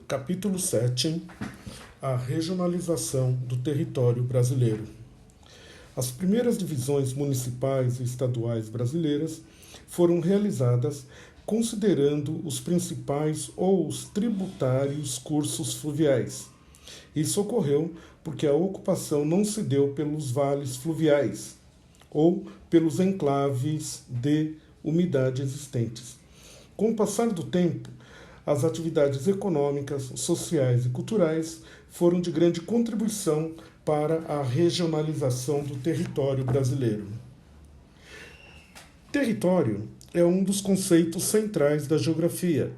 Capítulo 7. A regionalização do território brasileiro. As primeiras divisões municipais e estaduais brasileiras foram realizadas considerando os principais ou os tributários cursos fluviais. Isso ocorreu porque a ocupação não se deu pelos vales fluviais ou pelos enclaves de umidade existentes. Com o passar do tempo, as atividades econômicas, sociais e culturais foram de grande contribuição para a regionalização do território brasileiro. Território é um dos conceitos centrais da geografia.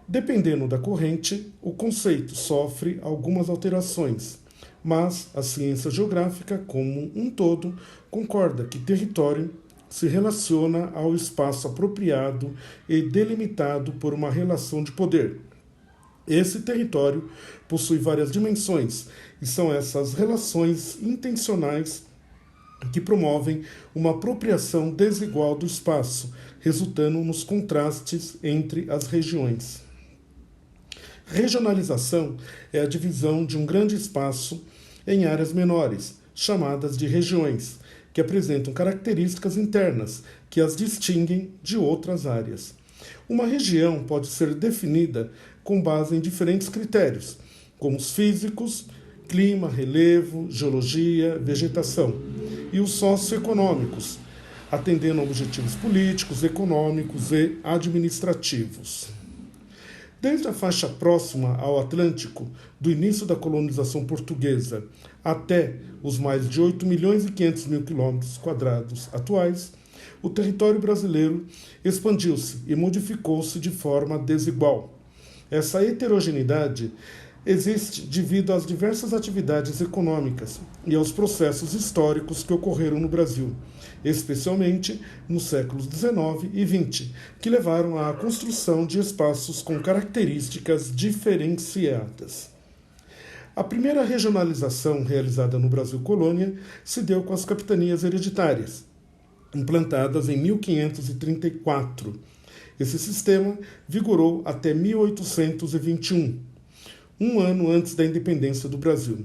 Dependendo da corrente, o conceito sofre algumas alterações, mas a ciência geográfica, como um todo, concorda que território se relaciona ao espaço apropriado e delimitado por uma relação de poder. Esse território possui várias dimensões, e são essas relações intencionais que promovem uma apropriação desigual do espaço, resultando nos contrastes entre as regiões. Regionalização é a divisão de um grande espaço em áreas menores, chamadas de regiões, que apresentam características internas que as distinguem de outras áreas. Uma região pode ser definida com base em diferentes critérios, como os físicos, clima, relevo, geologia, vegetação, e os socioeconômicos, atendendo a objetivos políticos, econômicos e administrativos. Desde a faixa próxima ao Atlântico, do início da colonização portuguesa até os mais de 8 milhões e 500 mil quilômetros quadrados atuais, o território brasileiro expandiu-se e modificou-se de forma desigual. Essa heterogeneidade existe devido às diversas atividades econômicas e aos processos históricos que ocorreram no Brasil, especialmente nos séculos XIX e XX, que levaram à construção de espaços com características diferenciadas. A primeira regionalização realizada no Brasil colônia se deu com as capitanias hereditárias, implantadas em 1534. Esse sistema vigorou até 1821, um ano antes da independência do Brasil.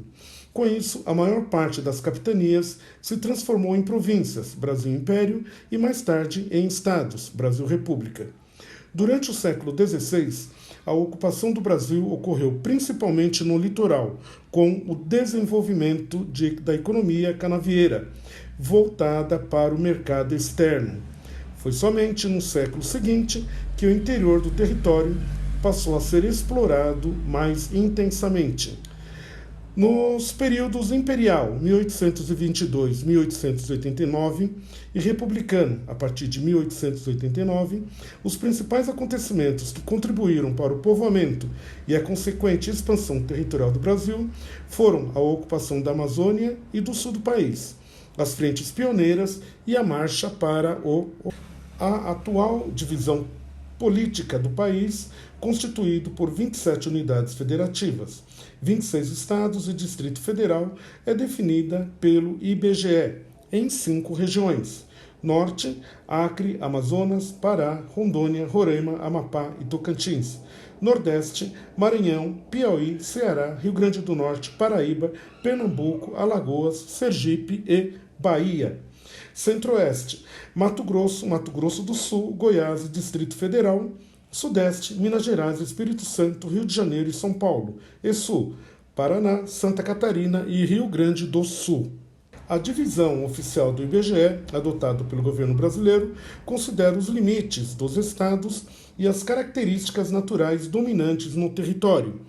Com isso, a maior parte das capitanias se transformou em províncias, Brasil Império, e mais tarde em estados, Brasil República. Durante o século XVI, a ocupação do Brasil ocorreu principalmente no litoral, com o desenvolvimento da economia canavieira, voltada para o mercado externo. Foi somente no século seguinte que o interior do território passou a ser explorado mais intensamente. Nos períodos imperial, 1822-1889, e republicano, a partir de 1889, os principais acontecimentos que contribuíram para o povoamento e a consequente expansão territorial do Brasil foram a ocupação da Amazônia e do sul do país, as frentes pioneiras e a marcha para a atual divisão política do país, constituído por 27 unidades federativas, 26 estados e Distrito Federal, é definida pelo IBGE em 5 regiões: Norte, Acre, Amazonas, Pará, Rondônia, Roraima, Amapá e Tocantins; Nordeste, Maranhão, Piauí, Ceará, Rio Grande do Norte, Paraíba, Pernambuco, Alagoas, Sergipe e Bahia; Centro-Oeste, Mato Grosso do Sul, Goiás e Distrito Federal; Sudeste, Minas Gerais, Espírito Santo, Rio de Janeiro e São Paulo; e Sul, Paraná, Santa Catarina e Rio Grande do Sul. A divisão oficial do IBGE, adotada pelo governo brasileiro, considera os limites dos estados e as características naturais dominantes no território.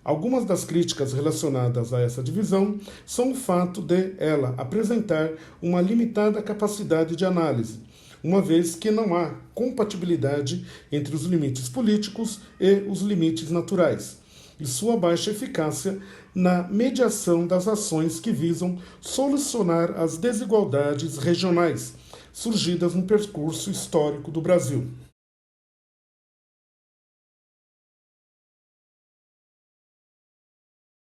Algumas das críticas relacionadas a essa divisão são o fato de ela apresentar uma limitada capacidade de análise, uma vez que não há compatibilidade entre os limites políticos e os limites naturais, e sua baixa eficácia na mediação das ações que visam solucionar as desigualdades regionais surgidas no percurso histórico do Brasil.